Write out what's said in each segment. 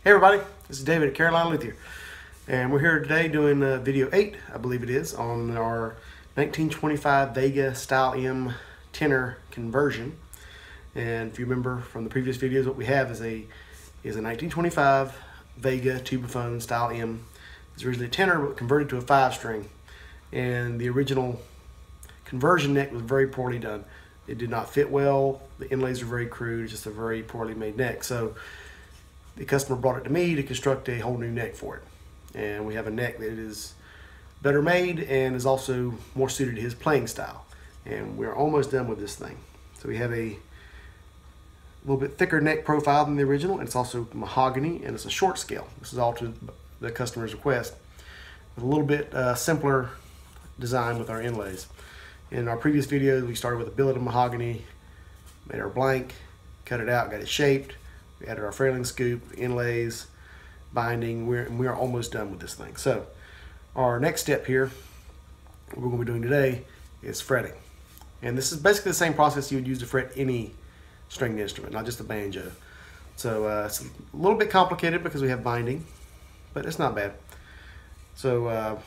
Hey everybody, this is David at Carolina Luthier, and we're here today doing video 8, I believe it is, on our 1925 Vega Style M tenor conversion. And if you remember from the previous videos, what we have is a 1925 Vega Tubaphone Style M. It's originally a tenor but converted to a 5-string, and the original conversion neck was very poorly done. It did not fit well, the inlays were very crude, just a very poorly made neck. So the customer brought it to me to construct a whole new neck for it. And we have a neck that is better made and is also more suited to his playing style. And we're almost done with this thing. So we have a little bit thicker neck profile than the original, and it's also mahogany, and it's a short scale. This is all to the customer's request. With a little bit simpler design with our inlays. In our previous videos, we started with a billet of mahogany, made our blank, cut it out, got it shaped. We added our frailing scoop, inlays, binding. We are almost done with this thing. So our next step here, what we're going to be doing today, is fretting. And this is basically the same process you would use to fret any stringed instrument, not just a banjo. So it's a little bit complicated because we have binding, but it's not bad. So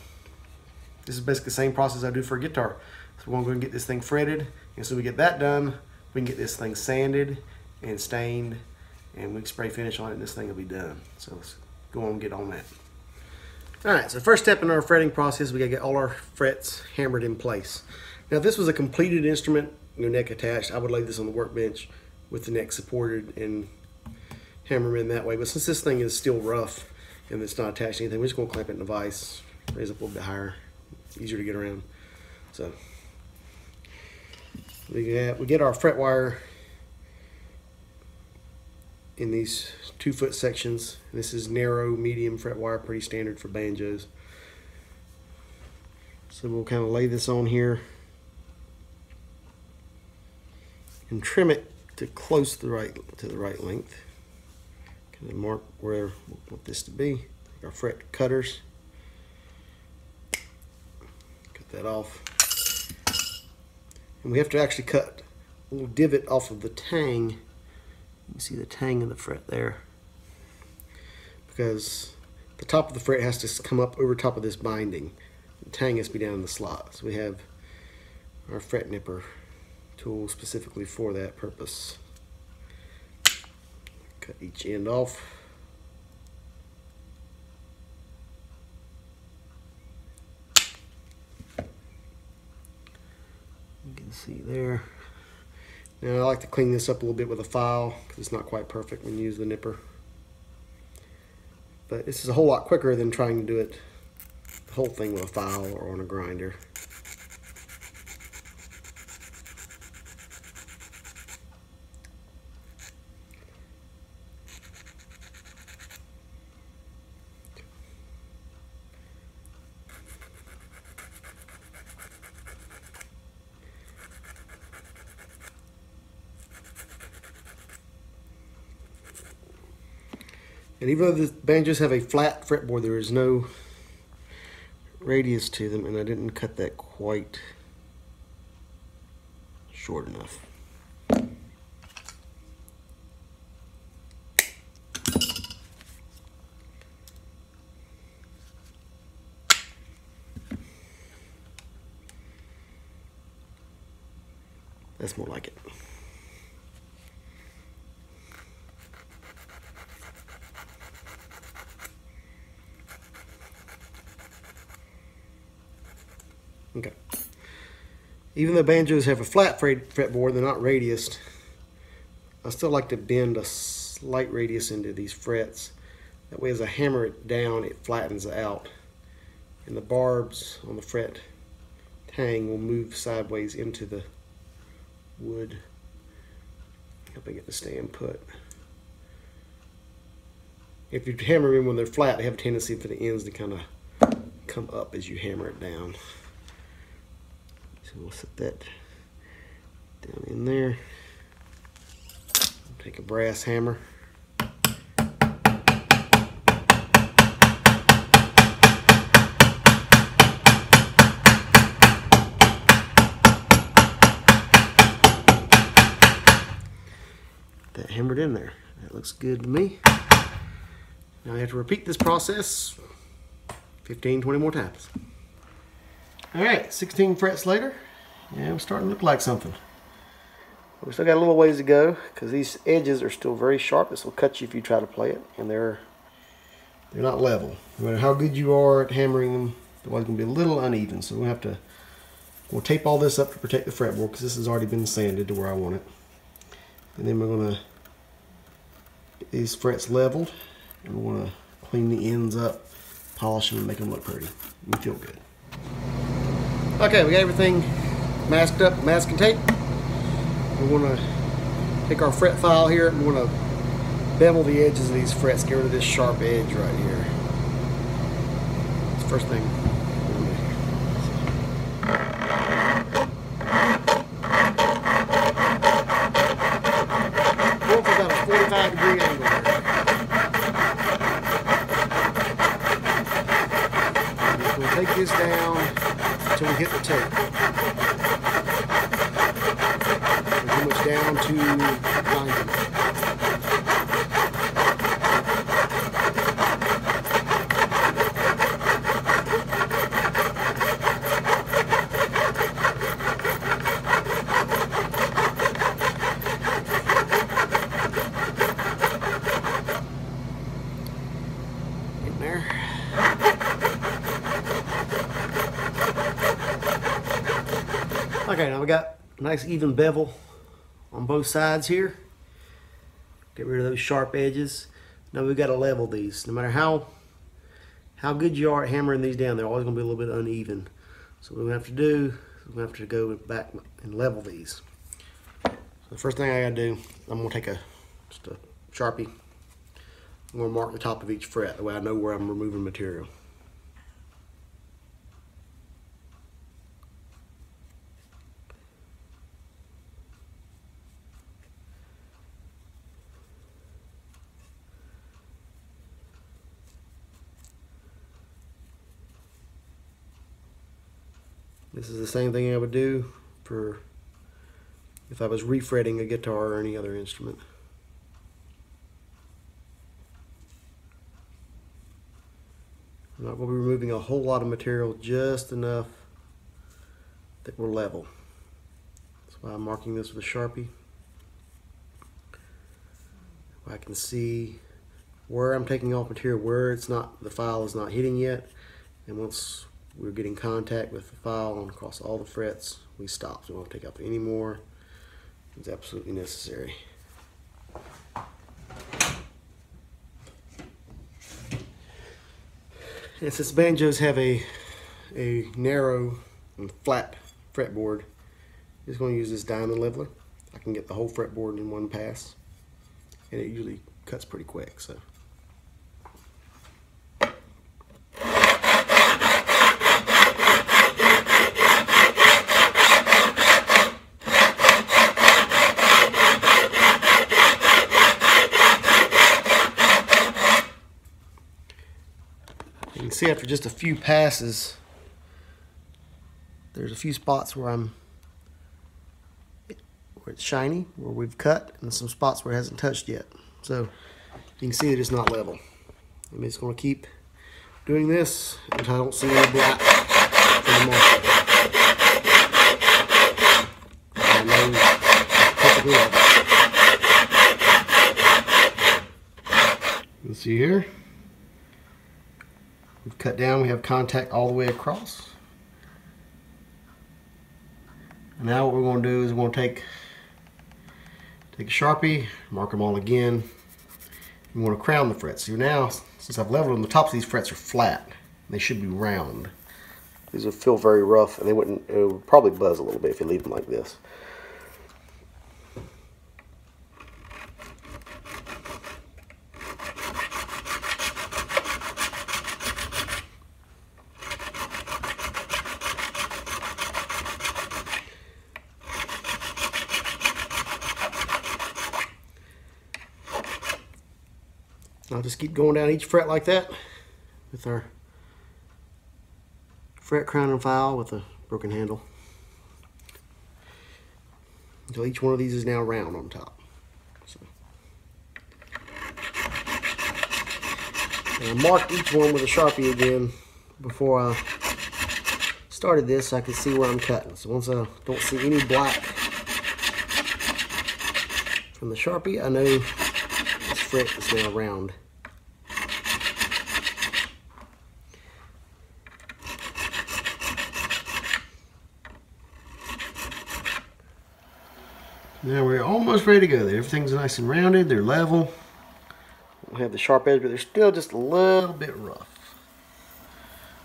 this is basically the same process I do for a guitar. So we're going to get this thing fretted, and so we get that done, we can get this thing sanded and stained, and we can spray finish on it, and this thing will be done. So let's go on and get on that. Alright, so first step in our fretting process, we got to get all our frets hammered in place. Now if this was a completed instrument, neck attached, I would lay this on the workbench with the neck supported and hammer in that way. But since this thing is still rough and it's not attached to anything, we're just going to clamp it in a vise, raise it up a little bit higher, easier to get around. So we get our fret wire in these 2-foot sections. This is narrow, medium fret wire, pretty standard for banjos. So we'll kind of lay this on here and trim it to close to the right length. Kind of mark where we want this to be. Our fret cutters. Cut that off. And we have to actually cut a little divot off of the tang. You can see the tang of the fret there, because the top of the fret has to come up over top of this binding. The tang has to be down in the slot. So we have our fret nipper tool specifically for that purpose. Cut each end off. You can see there. Now I like to clean this up a little bit with a file because it's not quite perfect when you use the nipper. But this is a whole lot quicker than trying to do it the whole thing with a file or on a grinder. And even though the banjos have a flat fretboard, there is no radius to them, and I didn't cut that quite short enough. That's more like it. Okay. Even though banjos have a flat fretboard, they're not radiused. I still like to bend a slight radius into these frets. That way as I hammer it down, it flattens out. And the barbs on the fret tang will move sideways into the wood, helping it to stay in put. If you hammer in when they're flat, they have a tendency for the ends to kind of come up as you hammer it down. So we'll set that down in there. Take a brass hammer. That hammered in there. That looks good to me. Now you have to repeat this process 15, 20 more times. All right, 16 frets later, and we're starting to look like something. We still got a little ways to go because these edges are still very sharp. This will cut you if you try to play it, and they're not level. No matter how good you are at hammering them, the one's going to be a little uneven. So we'll tape all this up to protect the fretboard because this has already been sanded to where I want it. And then we're going to get these frets leveled, and we're going to clean the ends up, polish them, and make them look pretty and feel good. Okay, we got everything masked up, masking tape. We want to take our fret file here and we want to bevel the edges of these frets, get rid of this sharp edge right here. That's the first thing we're going to do. Go for about a 45-degree angle here. And we'll take this down until we hit the tape. Pretty much down to 90. Okay, now we got a nice even bevel on both sides here. Get rid of those sharp edges. Now we've got to level these. No matter how good you are at hammering these down, they're always going to be a little bit uneven. So what we have to do is we have to go back and level these. So the first thing I got to do, I'm going to take just a Sharpie. I'm going to mark the top of each fret. That way I know where I'm removing material. This is the same thing I would do for if I was refretting a guitar or any other instrument. I'm not going to be removing a whole lot of material, just enough that we're level. That's why I'm marking this with a Sharpie. I can see where I'm taking off material, where the file is not hitting yet, and once we're getting contact with the file and across all the frets, we stop. So we won't take out any more. It's absolutely necessary. And since banjos have a narrow and flat fretboard, I'm just going to use this diamond leveler. I can get the whole fretboard in one pass, and it usually cuts pretty quick. So. You can see after just a few passes, there's a few spots where it's shiny, where we've cut, and some spots where it hasn't touched yet. So you can see that it's not level. I'm just going to keep doing this until I don't see any black from the marker. You can see here, we've cut down, we have contact all the way across. And now what we're going to do is we're going to take a Sharpie, mark them all again. We want to crown the frets. So now, since I've leveled them, the tops of these frets are flat. They should be round. These would feel very rough, and it would probably buzz a little bit if you leave them like this. I'll just keep going down each fret like that with our fret crowning file with a broken handle until each one of these is now round on top. So. And I marked each one with a Sharpie again before I started this so I could see where I'm cutting. So once I don't see any black from the Sharpie, I know this fret is now round. Now we're almost ready to go there. Everything's nice and rounded, they're level. We have the sharp edge, but they're still just a little bit rough.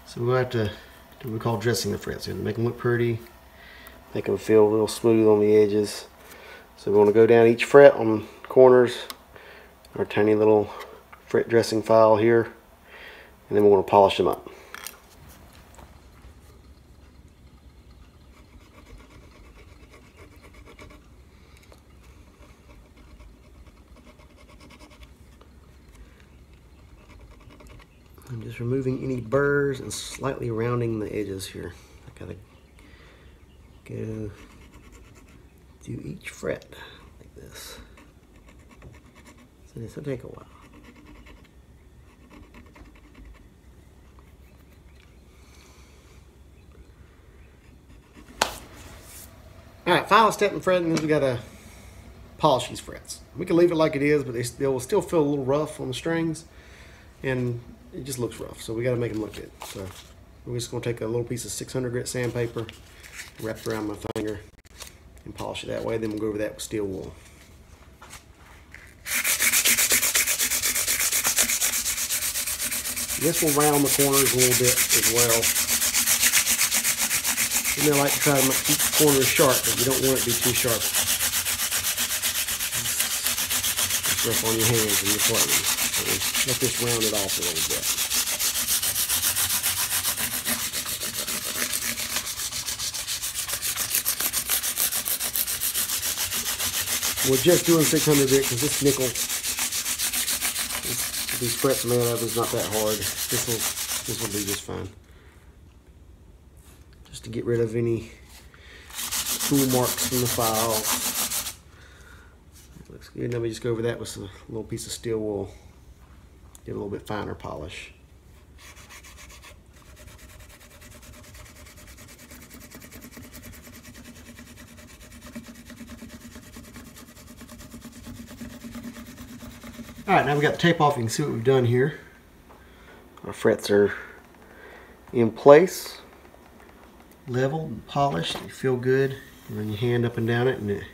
So we'll have to do what we call dressing the frets. We have to make them look pretty, make them feel real smooth on the edges. So we want to go down each fret on corners, our tiny little fret dressing file here, and then we want to polish them up. I'm just removing any burrs and slightly rounding the edges here. I gotta go through each fret like this. So this will take a while. Alright, final step in fretting is we gotta polish these frets. We can leave it like it is, but they will still feel a little rough on the strings, and it just looks rough, so we got to make them look good. So we're just going to take a little piece of 600 grit sandpaper, wrap it around my finger, and polish it that way. Then we'll go over that with steel wool. This will round the corners a little bit as well. And I like to try to keep the corners sharp, but you don't want it to be too sharp. It's rough on your hands when you're plating. Let this round it off a little bit. We're just doing 600 grit because this nickel, these frets made of is not that hard. This will be just fine. Just to get rid of any tool marks from the file. That looks good. Now we just go over that with a little piece of steel wool. Give it a little bit finer polish. Alright, now we got the tape off. You can see what we've done here. Our frets are in place, leveled and polished. They feel good. You run your hand up and down it, and it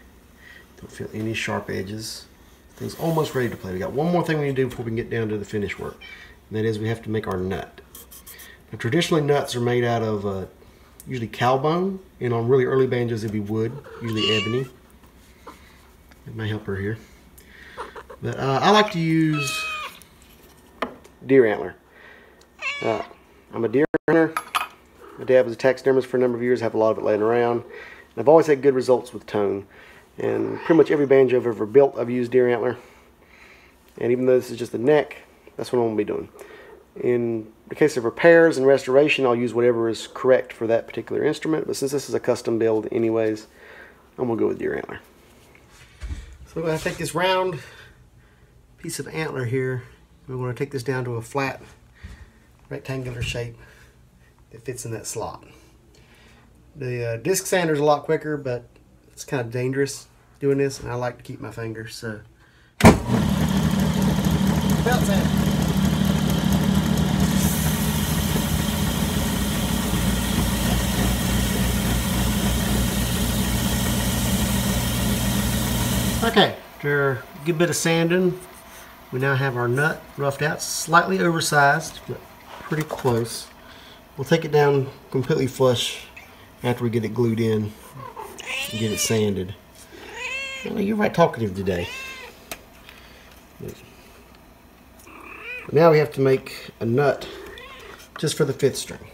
don't feel any sharp edges. Thing's almost ready to play. We got one more thing we need to do before we can get down to the finish work, and that is we have to make our nut. Now, traditionally, nuts are made out of usually cow bone, and on really early banjos it'd be wood, usually ebony. It may help her here, but I like to use deer antler. I'm a deer hunter. My dad was a taxidermist for a number of years. I have a lot of it laying around, and I've always had good results with tone. And pretty much every banjo I've ever built, I've used deer antler. And even though this is just the neck, that's what I'm going to be doing. In the case of repairs and restoration, I'll use whatever is correct for that particular instrument. But since this is a custom build anyways, I'm going to go with deer antler. So we're going to take this round piece of antler here. We're going to take this down to a flat rectangular shape that fits in that slot. The disc sander is a lot quicker, but it's kind of dangerous doing this, and I like to keep my fingers, so. Belt sander. Okay, after a good bit of sanding, we now have our nut roughed out, slightly oversized, but pretty close. We'll take it down completely flush after we get it glued in and get it sanded. Well, you're right talkative today. Now we have to make a nut just for the 5th string.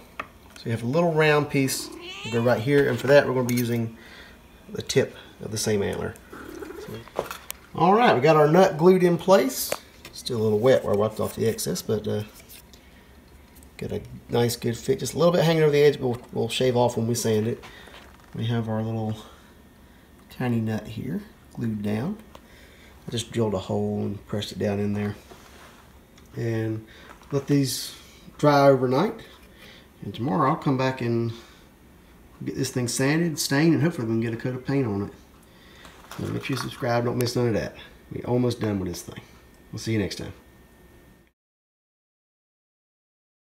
So we have a little round piece go right here, and for that we're going to be using the tip of the same antler. So, all right, we got our nut glued in place. Still a little wet where I wiped off the excess, but got a nice good fit. Just a little bit hanging over the edge, but we'll shave off when we sand it. We have our little tiny nut here glued down. I just drilled a hole and pressed it down in there. And let these dry overnight. And tomorrow I'll come back and get this thing sanded, stained, and hopefully we can get a coat of paint on it. So make sure you subscribe, don't miss none of that. We're almost done with this thing. We'll see you next time.